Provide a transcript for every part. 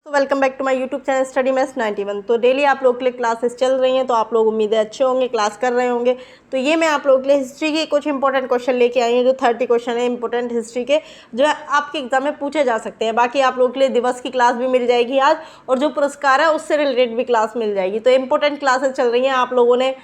तो welcome back to my YouTube channel study maths 91। तो daily आप लोग के लिए क्लासेस चल रही हैं, तो आप लोग उम्मीद है अच्छे होंगे, क्लास कर रहे होंगे। तो ये मैं आप लोगों के लिए हिस्ट्री के कुछ इंपॉर्टेंट क्वेश्चन लेके आई हूँ, जो 30 क्वेश्चन है इंपॉर्टेंट हिस्ट्री के, जो है आपके एग्जाम में पूछे जा सकते हैं। बाकी आप लोगों के लिए दिवस की क्लास भी मिल जाएगी आज, और जो पुरस्कार है उससे रिलेटेड भी क्लास मिल जाएगी। तो इंपॉर्टेंट क्लासेस चल रही हैं आप लोगों ने,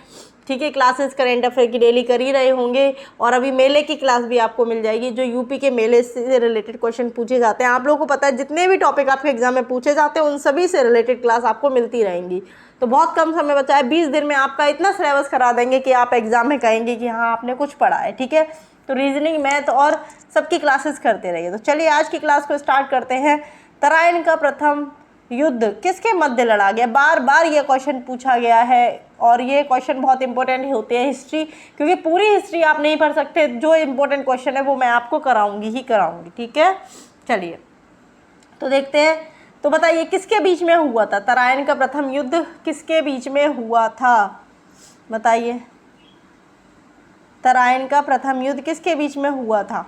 ठीक है। क्लासेस करेंट अफेयर की डेली कर ही रहे होंगे, और अभी मेले की क्लास भी आपको मिल जाएगी, जो यूपी के मेले से रिलेटेड क्वेश्चन पूछे जाते हैं। आप लोगों को पता है जितने भी टॉपिक आपके एग्जाम में पूछे जाते हैं उन सभी से रिलेटेड क्लास आपको मिलती रहेंगी। तो बहुत कम समय बचा है, 20 दिन में आपका इतना सिलेबस करा देंगे कि आप एग्जाम में कहेंगे कि हाँ आपने कुछ पढ़ा है, ठीक है। तो रीजनिंग, मैथ और सबकी क्लासेस करते रहिए। तो चलिए आज की क्लास को स्टार्ट करते हैं। तराइन का प्रथम युद्ध किसके मध्य लड़ा गया? बार बार ये क्वेश्चन पूछा गया है, और ये क्वेश्चन बहुत इंपॉर्टेंट होते हैं हिस्ट्री, क्योंकि पूरी हिस्ट्री आप नहीं पढ़ सकते। जो इंपॉर्टेंट क्वेश्चन है वो मैं आपको कराऊंगी ही कराऊंगी, ठीक है। चलिए तो देखते हैं। तो बताइए किसके बीच में हुआ था? तराइन का प्रथम युद्ध किसके बीच में हुआ था? बताइए, तराइन का प्रथम युद्ध किसके बीच में हुआ था?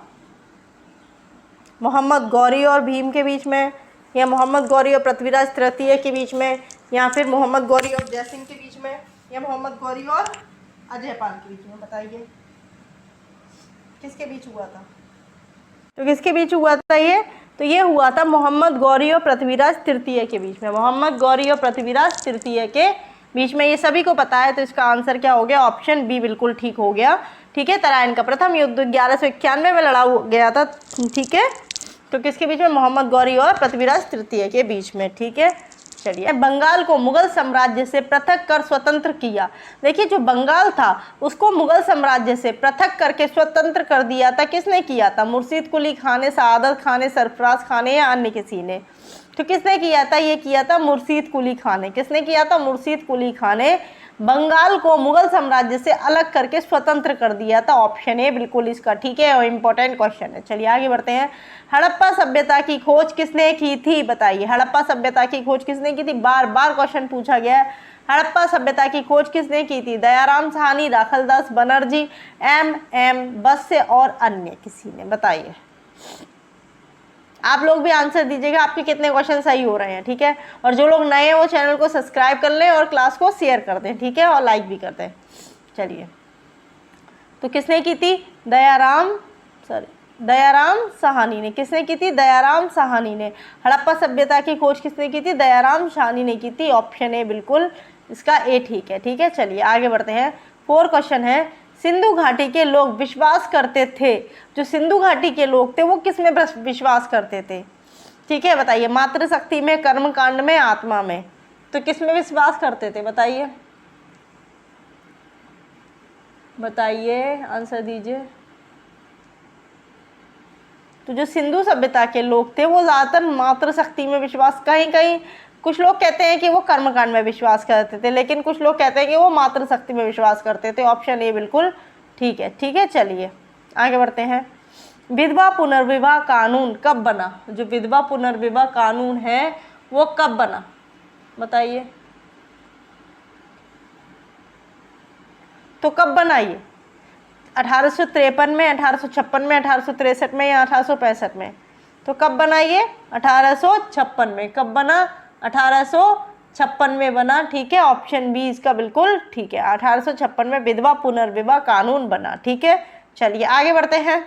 मोहम्मद गौरी और भीम के बीच में, या मोहम्मद गौरी और पृथ्वीराज तृतीय के बीच में, या फिर मोहम्मद गौरी और जयसिंह के बीच में, या मोहम्मद गौरी और अजयपाल के बीच में? बताइए किसके बीच हुआ था? तो किसके बीच हुआ था ये? तो ये हुआ था मोहम्मद गौरी और पृथ्वीराज तृतीय के बीच में। मोहम्मद गौरी और पृथ्वीराज तृतीय के बीच में, ये सभी को पता है। तो इसका आंसर क्या हो गया? ऑप्शन बी बिल्कुल ठीक हो गया, ठीक है। तराइन का प्रथम युद्ध 1191 में लड़ा गया था, ठीक है। तो किसके बीच में? मोहम्मद गौरी और पृथ्वीराज तृतीय के बीच में, ठीक है। चलिए, बंगाल को मुगल साम्राज्य से पृथक कर स्वतंत्र किया। देखिए, जो बंगाल था उसको मुगल साम्राज्य से पृथक करके स्वतंत्र कर दिया था। किसने किया था? मुर्शीद कुली खान ने, सआदत खान ने, सरफराज खान ने, या अन्य किसी ने? तो किसने किया था? ये किया था मुर्शीद कुली खान ने। किसने किया था? मुर्शीद कुली खान ने बंगाल को मुगल साम्राज्य से अलग करके स्वतंत्र कर दिया था। ऑप्शन ए बिल्कुल इसका ठीक है, और इम्पोर्टेंट क्वेश्चन है। चलिए आगे बढ़ते हैं। हड़प्पा सभ्यता की खोज किसने की थी? बताइए, हड़प्पा सभ्यता की खोज किसने की थी? बार बार क्वेश्चन पूछा गया है। हड़प्पा सभ्यता की खोज किसने की थी? दयाराम साहनी, राखलदास बनर्जी, एम बस्से और अन्य किसी ने? बताइए, आप लोग भी आंसर दीजिएगा, आपके कितने क्वेश्चन सही हो रहे हैं, ठीक है। और जो लोग नए हैं वो चैनल को सब्सक्राइब कर लें और क्लास को शेयर कर दें, ठीक है, और लाइक भी कर दें। चलिए, तो किसने की थी? दयाराम साहनी ने। किसने की थी? दयाराम साहनी ने। हड़प्पा सभ्यता की खोज किसने की थी? दयाराम साहनी ने की थी। ऑप्शन ए बिल्कुल इसका ए ठीक है, ठीक है। चलिए आगे बढ़ते हैं। 4 क्वेश्चन है। सिंधु घाटी के लोग विश्वास करते थे, जो सिंधु घाटी के लोग थे वो किस में विश्वास करते थे? ठीक है, बताइए। मातृशक्ति में, कर्मकांड में, आत्मा में? तो किस में विश्वास करते थे? बताइए, बताइए, आंसर दीजिए। तो जो सिंधु सभ्यता के लोग थे वो ज़्यादातर मातृशक्ति में विश्वास, कहीं कहीं कुछ लोग कहते हैं कि वो कर्मकांड में विश्वास करते थे, लेकिन कुछ लोग कहते हैं कि वो मातृशक्ति में विश्वास करते थे। ऑप्शन ए बिल्कुल ठीक है, ठीक है। चलिए आगे बढ़ते हैं। विधवा पुनर्विवाह कानून कब बना? जो विधवा पुनर्विवाह कानून है वो कब बना? बताइए, तो कब बना ये? 1853 में, 1856 में, 1863 में, या 1865 में? तो कब बना ये? 1856 में। कब बना? 1856 में बना, ठीक है। ऑप्शन बी इसका बिल्कुल ठीक है, 1856 में विधवा पुनर्विवाह कानून बना, ठीक है। चलिए आगे बढ़ते हैं।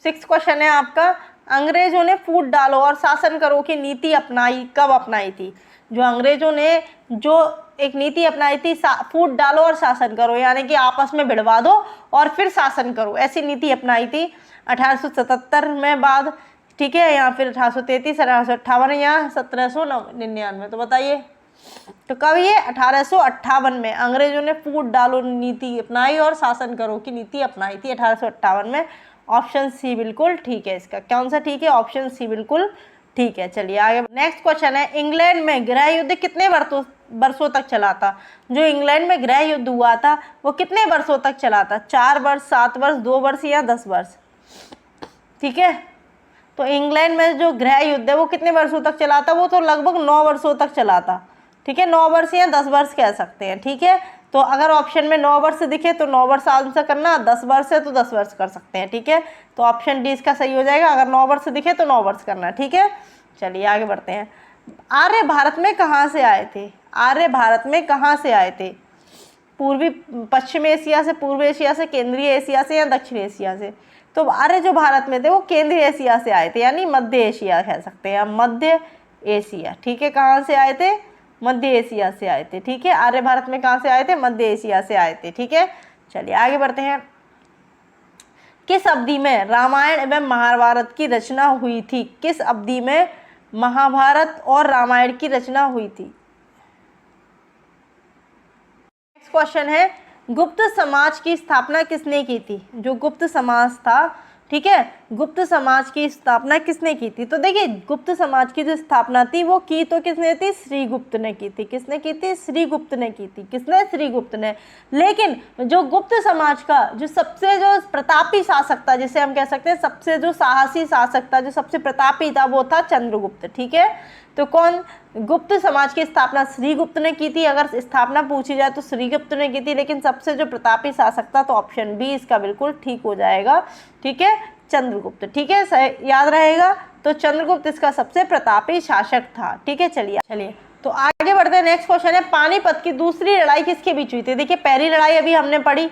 6 क्वेश्चन है आपका। अंग्रेजों ने फूट डालो और शासन करो की नीति अपनाई, कब अपनाई थी? जो अंग्रेजों ने जो एक नीति अपनाई थी, फूट डालो और शासन करो, यानी कि आपस में भिड़वा दो और फिर शासन करो, ऐसी नीति अपनाई थी 1877 में बाद, ठीक है, या फिर 1833, 1858 या 1799? तो बताइए, तो कब ये? 1858 में अंग्रेजों ने फूट डालो नीति अपनाई और शासन करो की नीति अपनाई थी 1858 में। ऑप्शन सी बिल्कुल ठीक है इसका। कौन सा ठीक है? ऑप्शन सी बिल्कुल ठीक है। चलिए आगे। नेक्स्ट क्वेश्चन है। इंग्लैंड में गृह युद्ध कितने वर्षों तक चला था? जो इंग्लैंड में गृह युद्ध हुआ था वो कितने वर्षों तक चला था? 4 वर्ष, 7 वर्ष, 2 वर्ष या 10 वर्ष? ठीक है, तो इंग्लैंड में जो गृह युद्ध है वो कितने वर्षों तक चला था? वो तो लगभग 9 वर्षों तक चला था, ठीक है। 9 वर्ष या 10 वर्ष कह सकते हैं, ठीक है। तो अगर ऑप्शन में 9 वर्ष दिखे तो 9 वर्ष आंसर करना, 10 वर्ष है तो 10 वर्ष कर सकते हैं, ठीक है। तो ऑप्शन डी इसका सही हो जाएगा। अगर 9 वर्ष दिखे तो 9 वर्ष करना, ठीक है। चलिए आगे बढ़ते हैं। आर्य भारत में कहाँ से आए थे? आर्य भारत में कहाँ से आए थे? पूर्वी पश्चिम एशिया से, पूर्व एशिया से, केंद्रीय एशिया से या दक्षिण एशिया से? तो आर्य जो भारत में थे वो केंद्रीय एशिया से आए थे, यानी मध्य एशिया कह सकते हैं, मध्य एशिया। ठीक है, कहाँ से आए थे? मध्य एशिया से आए थे। ठीक है, आर्य भारत में कहाँ से आए थे? मध्य एशिया से आए थे। ठीक है, चलिए आगे बढ़ते हैं। किस अवधि में रामायण एवं महाभारत की रचना हुई थी? किस अवधि में महाभारत और रामायण की रचना हुई थी? नेक्स्ट क्वेश्चन है, गुप्त समाज की स्थापना किसने की थी? जो गुप्त समाज था, ठीक है, गुप्त समाज की स्थापना किसने की थी? तो देखिए, गुप्त समाज की जो स्थापना थी वो की तो किसने थी? श्रीगुप्त ने की थी। किसने की थी? श्रीगुप्त ने की थी। किसने? श्रीगुप्त ने। लेकिन जो गुप्त समाज का जो सबसे जो प्रतापी शासक था, जिसे हम कह सकते हैं सबसे जो साहसी शासक था, जो सबसे प्रतापी था, वो था चंद्रगुप्त। ठीक है, तो कौन? गुप्त समाज की स्थापना श्रीगुप्त ने की थी। अगर स्थापना पूछी जाए तो श्रीगुप्त ने की थी, लेकिन सबसे जो प्रतापी शासक था तो ऑप्शन बी इसका बिल्कुल ठीक हो जाएगा। ठीक है, चंद्रगुप्त। ठीक है, याद रहेगा। तो चंद्रगुप्त इसका सबसे प्रतापी शासक था। ठीक है, चलिए तो आगे बढ़ते हैं। नेक्स्ट क्वेश्चन है, पानीपत की दूसरी लड़ाई किसके बीच हुई थी? देखिए, पहली लड़ाई अभी हमने पढ़ी,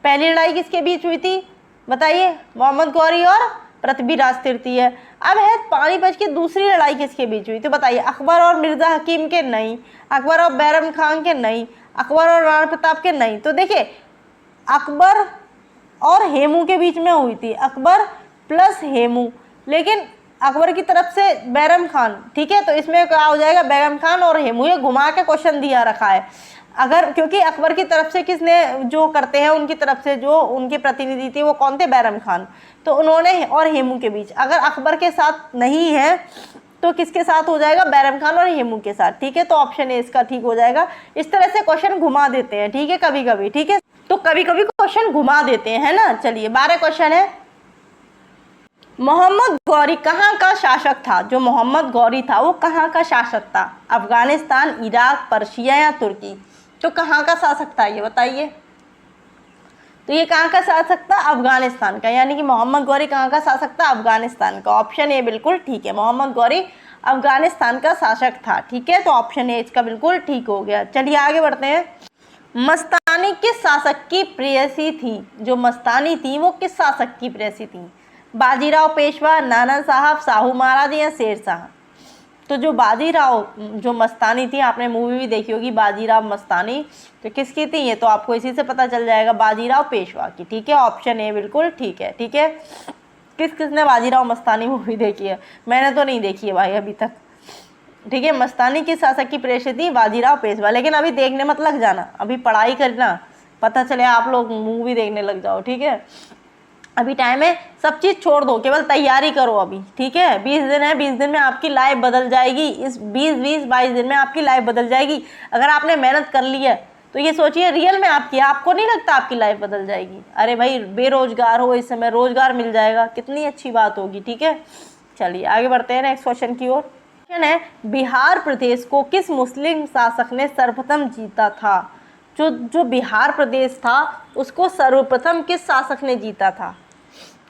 पहली लड़ाई किसके बीच हुई थी? बताइए। मोहम्मद गौरी और पृथ्वीराज तृतीय। अब है पानीपत की दूसरी लड़ाई किसके बीच हुई? तो बताइए, अकबर और मिर्जा हकीम के? नहीं। अकबर और बैरम खान के? नहीं। अकबर और राणा प्रताप के? नहीं। तो देखिए, अकबर और हेमू के बीच में हुई थी, अकबर प्लस हेमू, लेकिन अकबर की तरफ से बैरम खान। ठीक है, तो इसमें क्या हो जाएगा? बैरम खान और हेमू। ये घुमा के क्वेश्चन दिया रखा है। अगर क्योंकि अकबर की तरफ से किसने जो करते हैं, उनकी तरफ से जो उनके प्रतिनिधि थे वो कौन थे? बैरम खान। तो उन्होंने और हेमू के बीच, अगर अकबर के साथ नहीं है तो किसके साथ हो जाएगा? बैरम खान और हेमू के साथ। ठीक है, तो ऑप्शन ए इसका ठीक हो जाएगा। इस तरह से क्वेश्चन घुमा देते हैं। ठीक है, कभी कभी। ठीक है, तो कभी कभी क्वेश्चन घुमा देते हैं, है ना। चलिए, 12 क्वेश्चन है। मोहम्मद गौरी कहाँ का शासक था? जो मोहम्मद गौरी था वो कहाँ का शासक था? अफगानिस्तान, इराक, पर्शिया या तुर्की? तो कहाँ का शासक था ये बताइए। तो ये कहाँ का शासक था? अफगानिस्तान का। यानी कि मोहम्मद गौरी कहाँ का शासक था? अफगानिस्तान का। ऑप्शन ए बिल्कुल ठीक है, मोहम्मद गौरी अफगानिस्तान का शासक था। ठीक है, तो ऑप्शन ए इसका बिल्कुल ठीक हो गया। चलिए आगे बढ़ते हैं। मस्तानी किस शासक की प्रेयसी थी? जो मस्तानी थी वो किस शासक की प्रेयसी थी? बाजीराव पेशवा, नाना साहब, शाहू महाराज या शेर शाह? तो जो बाजीराव जो मस्तानी थी, आपने मूवी भी देखी होगी बाजीराव मस्तानी, तो किसकी थी ये? तो आपको इसी से पता चल जाएगा, बाजीराव पेशवा की। ठीक है, ऑप्शन ए बिल्कुल ठीक है। ठीक है, किसने बाजीराव मस्तानी मूवी देखी है? मैंने तो नहीं देखी है भाई अभी तक। ठीक है, मस्तानी किस शासक की प्रेयसी थी? बाजीराव पेशवा। लेकिन अभी देखने मत लग जाना, अभी पढ़ाई करना, पता चले आप लोग मूवी देखने लग जाओ। ठीक है, अभी टाइम है, सब चीज़ छोड़ दो, केवल तैयारी करो अभी। ठीक है, 20 दिन है, 20 दिन में आपकी लाइफ बदल जाएगी। इस 20-22 दिन में आपकी लाइफ बदल जाएगी। अगर आपने मेहनत कर ली है तो ये सोचिए रियल में आपकी, आपको नहीं लगता आपकी लाइफ बदल जाएगी? अरे भाई, बेरोजगार हो इस समय, रोजगार मिल जाएगा, कितनी अच्छी बात होगी। ठीक है, चलिए आगे बढ़ते हैं नेक्स्ट क्वेश्चन की ओर। क्वेश्चन है, बिहार प्रदेश को किस मुस्लिम शासक ने सर्वप्रथम जीता था? जो बिहार प्रदेश था उसको सर्वप्रथम किस शासक ने जीता था?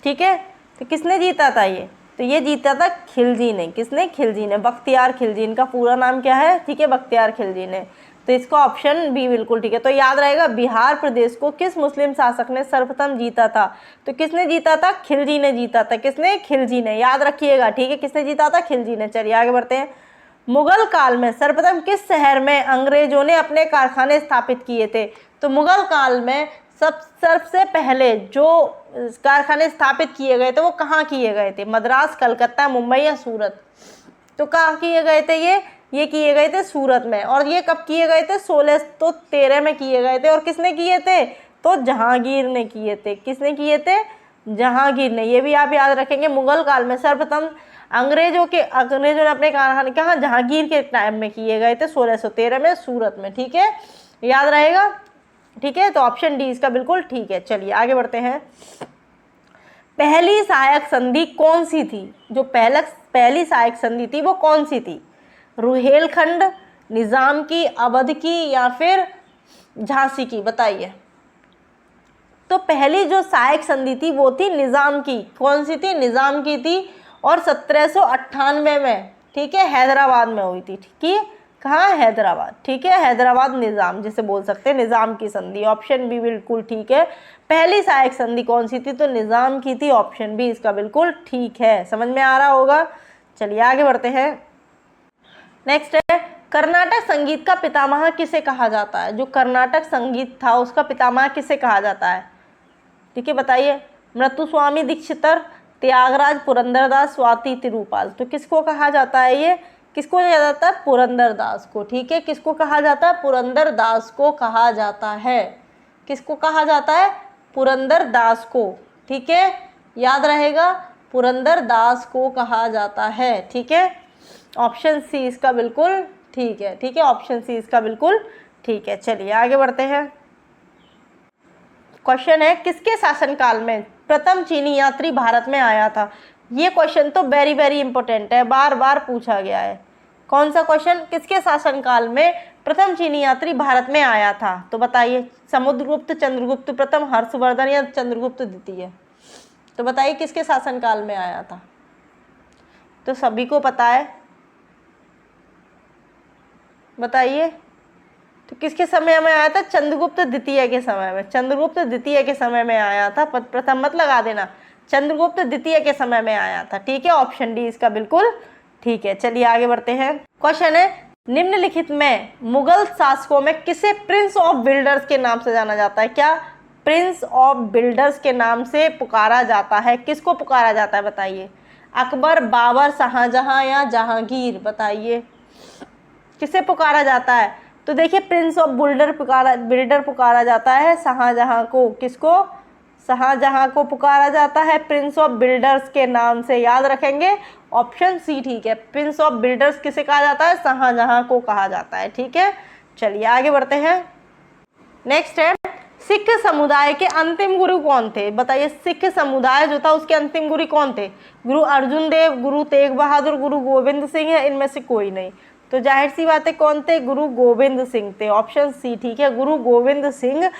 ठीक है, तो किसने जीता था ये? तो ये जीता था खिलजी ने। किसने? खिलजी ने। बख्तियार खिलजी, इनका पूरा नाम क्या है? ठीक है, बख्तियार खिलजी ने। तो इसका ऑप्शन बी बिल्कुल ठीक है। तो याद रहेगा, बिहार प्रदेश को किस मुस्लिम शासक ने सर्वप्रथम जीता था? तो किसने जीता था? खिलजी ने जीता था। किसने? खिलजी ने। याद रखिएगा। ठीक है, किसने जीता था? खिलजी ने। चलिए आगे बढ़ते हैं। मुगल काल में सर्वप्रथम किस शहर में अंग्रेजों ने अपने कारखाने स्थापित किए थे? तो मुगल काल में सबसे पहले जो कारखाने स्थापित किए गए थे वो कहाँ किए गए थे? मद्रास, कलकत्ता, मुंबई या सूरत? तो कहाँ किए गए थे ये किए गए थे सूरत में। और ये कब किए गए थे? 1613 में किए गए थे। और किसने किए थे? तो जहांगीर ने किए थे। किसने किए थे? जहांगीर ने। ये भी आप याद रखेंगे, मुगल काल में सर्वप्रथम अंग्रेजों ने अपने कारखाने कहाँ? जहांगीर के टाइम में किए गए थे, 1613 में सूरत में। ठीक है, याद रहेगा। ठीक है, तो ऑप्शन डी इसका बिल्कुल ठीक है। चलिए आगे बढ़ते हैं। पहली सहायक संधि कौन सी थी? जो पहली सहायक संधि थी वो कौन सी थी? रुहेलखंड, निजाम की, अवध की या फिर झांसी की? बताइए। तो पहली जो सहायक संधि थी वो थी निजाम की। कौन सी थी? निजाम की थी। और 1798 में ठीक है, हैदराबाद में हुई थी। ठीक है, कहाँ? हैदराबाद। ठीक है, हैदराबाद निज़ाम जिसे बोल सकते हैं, निज़ाम की संधि। ऑप्शन बी बिल्कुल ठीक है। पहली सहायक संधि कौन सी थी? तो निज़ाम की थी। ऑप्शन बी इसका बिल्कुल ठीक है। समझ में आ रहा होगा। चलिए आगे बढ़ते हैं। नेक्स्ट है, कर्नाटक संगीत का पितामह किसे कहा जाता है? जो कर्नाटक संगीत था उसका पितामह किसे कहा जाता है? ठीक है, बताइए। मुत्तुस्वामी दीक्षितर, त्यागराज पुरंदरदास, स्वाति तिरुपाल। तो किसको कहा जाता है? ये किसको कहा जाता है? पुरंदरदास को। ठीक है, किसको कहा जाता है? पुरंदरदास को कहा जाता है। किसको कहा जाता है? पुरंदरदास को। ठीक है, याद रहेगा, पुरंदरदास को कहा जाता है। ठीक है, ऑप्शन सी इसका बिल्कुल ठीक है। ठीक है, ऑप्शन सी इसका बिल्कुल ठीक है। चलिए आगे बढ़ते हैं। क्वेश्चन है, किसके शासनकाल में प्रथम चीनी यात्री भारत में आया था? ये क्वेश्चन तो वेरी वेरी इंपॉर्टेंट है, बार बार पूछा गया है। कौन सा क्वेश्चन? किसके शासनकाल में प्रथम चीनी यात्री भारत में आया था? तो बताइए, समुद्रगुप्त, चंद्रगुप्त प्रथम, हर्षवर्धन या चंद्रगुप्त द्वितीय? तो बताइए किसके शासनकाल में आया था? तो सभी को पता है, बताइए। तो किसके समय में आया था? चंद्रगुप्त द्वितीय के समय में। चंद्रगुप्त द्वितीय के समय में आया था। प्रथम मत लगा देना, चंद्रगुप्त द्वितीय के समय में आया था। ठीक है, ऑप्शन डी इसका बिल्कुल ठीक है। चलिए आगे बढ़ते हैं। क्वेश्चन है, निम्नलिखित में मुगल शासकों में किसे प्रिंस ऑफ बिल्डर्स के नाम से जाना जाता है? क्या प्रिंस ऑफ बिल्डर्स के नाम से पुकारा जाता है? किसको पुकारा जाता है बताइए? अकबर, बाबर, शाहजहां या जहांगीर? बताइए किसे पुकारा जाता है? तो देखिए, प्रिंस ऑफ बिल्डर पुकारा जाता है शाहजहां को। किसको? शाहजहां को पुकारा जाता है प्रिंस ऑफ बिल्डर्स के नाम से। याद रखेंगे, ऑप्शन सी ठीक है। प्रिंस ऑफ बिल्डर्स किसे कहा जाता है? शाहजहां को कहा जाता है। ठीक है, चलिए आगे बढ़ते हैं। नेक्स्ट है, सिख समुदाय के अंतिम गुरु कौन थे? बताइए, सिख समुदाय जो था उसके अंतिम गुरु कौन थे? गुरु अर्जुन देव, गुरु तेग बहादुर, गुरु गोविंद सिंह है? इनमें से कोई नहीं। तो जाहिर सी बात है, कौन थे? गुरु गोविंद सिंह थे। ऑप्शन सी ठीक है, गुरु गोविंद सिंह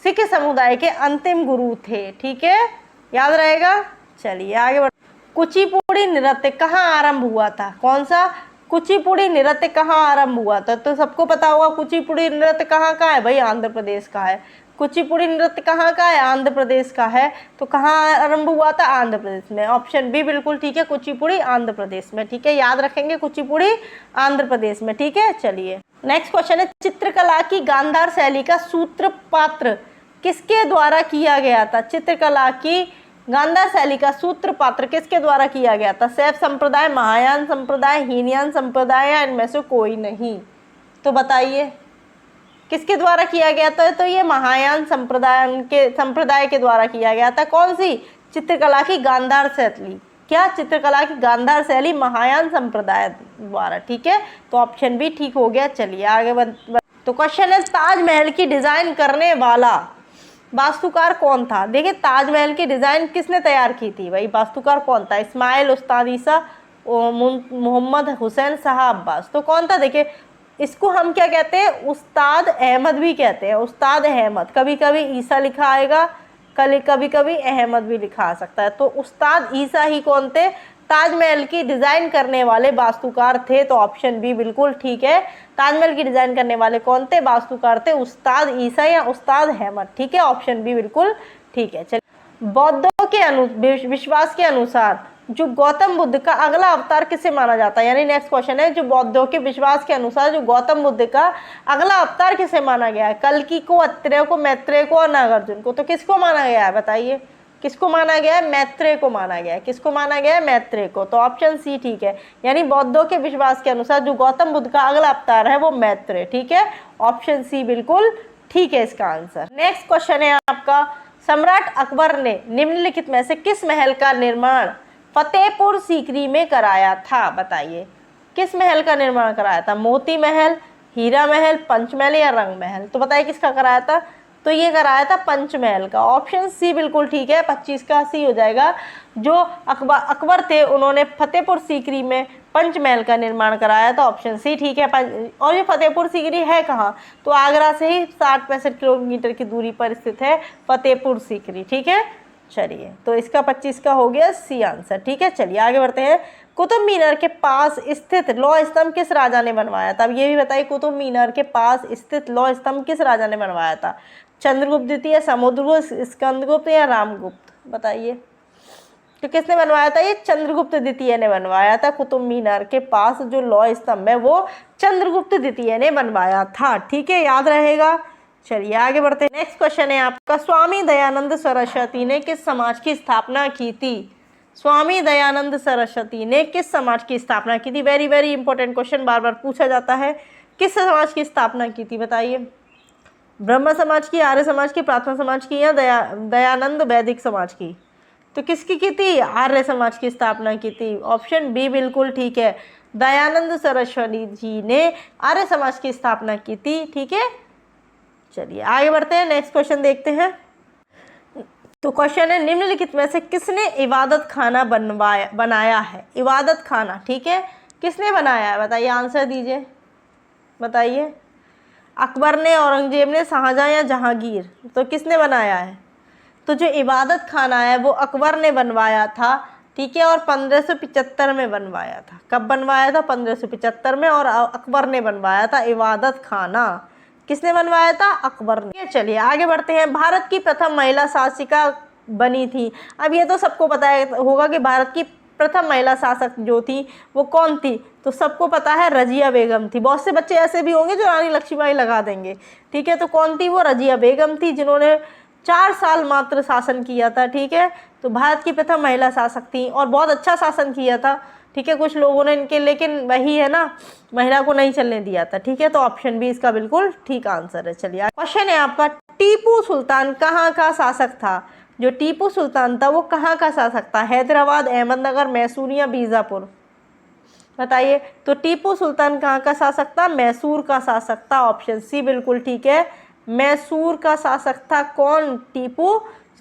सिख समुदाय के अंतिम गुरु थे। ठीक है, याद रहेगा। चलिए आगे बढ़। कुचिपुड़ी नृत्य कहाँ आरंभ हुआ था? कौन सा? कुचिपुड़ी नृत्य कहाँ आरंभ हुआ था? तो सबको पता होगा कुचिपुड़ी नृत्य कहाँ का है भाई? आंध्र प्रदेश का है। कुचिपुड़ी नृत्य कहाँ का है? आंध्र प्रदेश का है। तो कहाँ आरंभ हुआ था? आंध्र प्रदेश में। ऑप्शन बी बिल्कुल ठीक है, कुचिपुड़ी आंध्र प्रदेश में। ठीक है, याद रखेंगे, कुचिपुड़ी आंध्र प्रदेश में। ठीक है, चलिए नेक्स्ट क्वेश्चन है, चित्रकला की गांधार शैली का सूत्रपात्र किसके द्वारा किया गया था? चित्रकला की गांधार शैली का सूत्रपात्र किसके द्वारा किया गया था? शैव संप्रदाय, महायान संप्रदाय, हीनयान संप्रदाय या इनमें से कोई नहीं? तो बताइए किसके द्वारा किया गया था? तो ये महायान संप्रदाय के द्वारा किया गया था। कौन सी? चित्रकला की गांधार शैली। क्या? चित्रकला की गांधार शैली महायान संप्रदाय द्वारा। ठीक है, तो ऑप्शन भी ठीक हो गया। चलिए आगे तो क्वेश्चन है, ताजमहल की डिजाइन करने वाला वास्तुकार कौन था? देखिए, ताजमहल की डिजाइन किसने तैयार की थी भाई? वास्तुकार कौन था? इस्माइल, उस्ताद ईसा, मोहम्मद हुसैन, शाह अब्बास। तो कौन था? देखिए, इसको हम क्या कहते हैं? उस्ताद अहमद भी कहते हैं। उस्ताद अहमद, कभी कभी ईसा लिखा आएगा, कभी कभी अहमद भी लिखा आ सकता है। तो उस्ताद ईसा ही कौन थे? ताजमहल की डिजाइन करने वाले वास्तुकार थे। तो ऑप्शन बी बिल्कुल ठीक है। ताजमहल की डिजाइन करने वाले कौन थे? वास्तुकार थे उस्ताद ईसा या उस्ताद अहमद। ठीक है, ऑप्शन बी बिल्कुल ठीक है। चलिए, बौद्धों के विश्वास के अनुसार जो गौतम बुद्ध का अगला अवतार किसे माना जाता है? यानी नेक्स्ट क्वेश्चन है, जो बौद्धों के विश्वास के अनुसार जो गौतम बुद्ध का अगला अवतार किसे माना गया है? कल्कि को, अत्रेय को, मैत्रेय को और नागार्जुन को? तो किसको माना गया है बताइए? किसको माना गया है? मैत्रेय को माना गया है। किसको माना गया है? मैत्रेय को। तो ऑप्शन सी ठीक है, यानी बौद्धों के विश्वास के अनुसार जो गौतम बुद्ध का अगला अवतार है वो मैत्रेय। ठीक है, ऑप्शन सी बिल्कुल ठीक है इसका आंसर। नेक्स्ट क्वेश्चन है आपका, सम्राट अकबर ने निम्नलिखित में से किस महल का निर्माण फतेहपुर सीकरी में कराया था? बताइए किस महल का निर्माण कराया था? मोती महल, हीरा महल, पंचमहल या रंग महल? तो बताइए किसका कराया था? तो ये कराया था पंचमहल का। ऑप्शन सी बिल्कुल ठीक है, 25 का सी हो जाएगा। जो अकबर थे उन्होंने फतेहपुर सीकरी में पंचमहल का निर्माण कराया था। ऑप्शन सी ठीक है। और ये फतेहपुर सीकरी है कहाँ? तो आगरा से ही 60-65 किलोमीटर की दूरी पर स्थित है फतेहपुर सीकरी। ठीक है, चलिए तो इसका 25 का हो गया सी आंसर। ठीक है, चलिए आगे बढ़ते हैं। कुतुब मीनार के पास स्थित लौह स्तंभ किस राजा ने बनवाया था? अब ये भी बताइए, कुतुब मीनार के पास स्थित लौह स्तंभ किस राजा ने बनवाया था? चंद्रगुप्त द्वितीय, समुद्रगुप्त, स्कंदगुप्त या रामगुप्त? बताइए। तो किसने बनवाया था? ये चंद्रगुप्त द्वितीय ने बनवाया था। कुतुब मीनार के पास जो लौह स्तंभ है वो चंद्रगुप्त द्वितीय ने बनवाया था। ठीक है, याद रहेगा। चलिए आगे बढ़ते हैं। नेक्स्ट क्वेश्चन है आपका, स्वामी दयानंद सरस्वती ने किस समाज की स्थापना की थी? स्वामी दयानंद सरस्वती ने किस समाज की स्थापना की थी? वेरी वेरी इंपॉर्टेंट क्वेश्चन, बार बार पूछा जाता है। किस समाज की स्थापना की थी बताइए? ब्रह्म समाज की, आर्य समाज की, प्रार्थना समाज की या दयानंद वैदिक समाज की? तो किसकी की थी? आर्य समाज की स्थापना की थी। ऑप्शन बी बिल्कुल ठीक है, दयानंद सरस्वती जी ने आर्य समाज की स्थापना की थी। ठीक है, चलिए आगे बढ़ते हैं। नेक्स्ट क्वेश्चन देखते हैं। तो क्वेश्चन है, निम्नलिखित में से किसने इबादत खाना बनाया है? इबादत खाना, ठीक है, किसने बनाया है बताइए? आंसर दीजिए, बताइए। अकबर ने, औरंगजेब ने, शाहजहां या जहांगीर? तो किसने बनाया है? तो जो इबादत खाना है वो अकबर ने बनवाया था। ठीक है, और 1575 में बनवाया था। कब बनवाया था? 1575 में, और अकबर ने बनवाया था इबादत खाना। किसने बनवाया था? अकबर ने। चलिए आगे बढ़ते हैं। भारत की प्रथम महिला शासिका बनी थी। अब ये तो सबको पता होगा कि भारत की प्रथम महिला शासक जो थी वो कौन थी? तो सबको पता है, रजिया बेगम थी। बहुत से बच्चे ऐसे भी होंगे जो रानी लक्ष्मीबाई लगा देंगे। ठीक है, तो कौन थी वो? रजिया बेगम थी, जिन्होंने 4 साल मात्र शासन किया था। ठीक है, तो भारत की प्रथम महिला शासक थी और बहुत अच्छा शासन किया था। ठीक है, कुछ लोगों ने इनके, लेकिन वही है ना, महिला को नहीं चलने दिया था। ठीक है, तो ऑप्शन बी इसका बिल्कुल ठीक आंसर है। चलिए क्वेश्चन है आपका, टीपू सुल्तान कहाँ का शासक था? जो टीपू सुल्तान था वो कहाँ का शासक था? हैदराबाद, अहमदनगर, मैसूर या बीजापुर? बताइए। तो टीपू सुल्तान कहाँ का शासक था? मैसूर का शासक था। ऑप्शन सी बिल्कुल ठीक है, मैसूर का शासक था। कौन? टीपू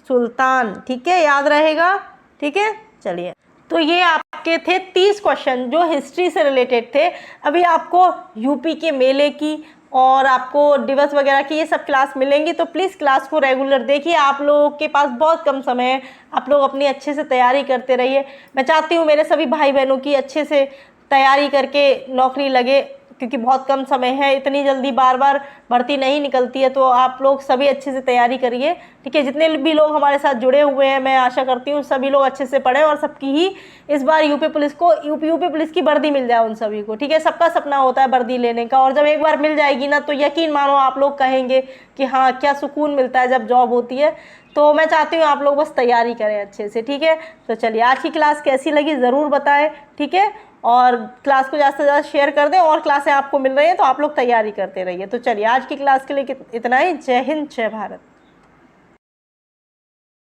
सुल्तान। ठीक है, याद रहेगा। ठीक है, चलिए। तो ये आपके थे 30 क्वेश्चन जो हिस्ट्री से रिलेटेड थे। अभी आपको यूपी के मेले की और आपको दिवस वगैरह की ये सब क्लास मिलेंगी, तो प्लीज़ क्लास को रेगुलर देखिए। आप लोगों के पास बहुत कम समय है, आप लोग अपनी अच्छे से तैयारी करते रहिए। मैं चाहती हूँ मेरे सभी भाई बहनों की अच्छे से तैयारी करके नौकरी लगे, क्योंकि बहुत कम समय है, इतनी जल्दी बार बार भर्ती नहीं निकलती है। तो आप लोग सभी अच्छे से तैयारी करिए। ठीक है, जितने भी लोग हमारे साथ जुड़े हुए हैं, मैं आशा करती हूँ सभी लोग अच्छे से पढ़ें और सबकी ही इस बार यूपी पुलिस की वर्दी मिल जाए उन सभी को। ठीक है, सबका सपना होता है वर्दी लेने का, और जब एक बार मिल जाएगी ना तो यकीन मानो आप लोग कहेंगे कि हाँ क्या सुकून मिलता है जब जॉब होती है। तो मैं चाहती हूँ आप लोग बस तैयारी करें अच्छे से। ठीक है, तो चलिए आज की क्लास कैसी लगी ज़रूर बताएं। ठीक है, और क्लास को ज़्यादा से ज़्यादा शेयर कर दें, और क्लासें आपको मिल रही हैं तो आप लोग तैयारी करते रहिए। तो चलिए आज की क्लास के लिए इतना ही। जय हिंद, जय भारत।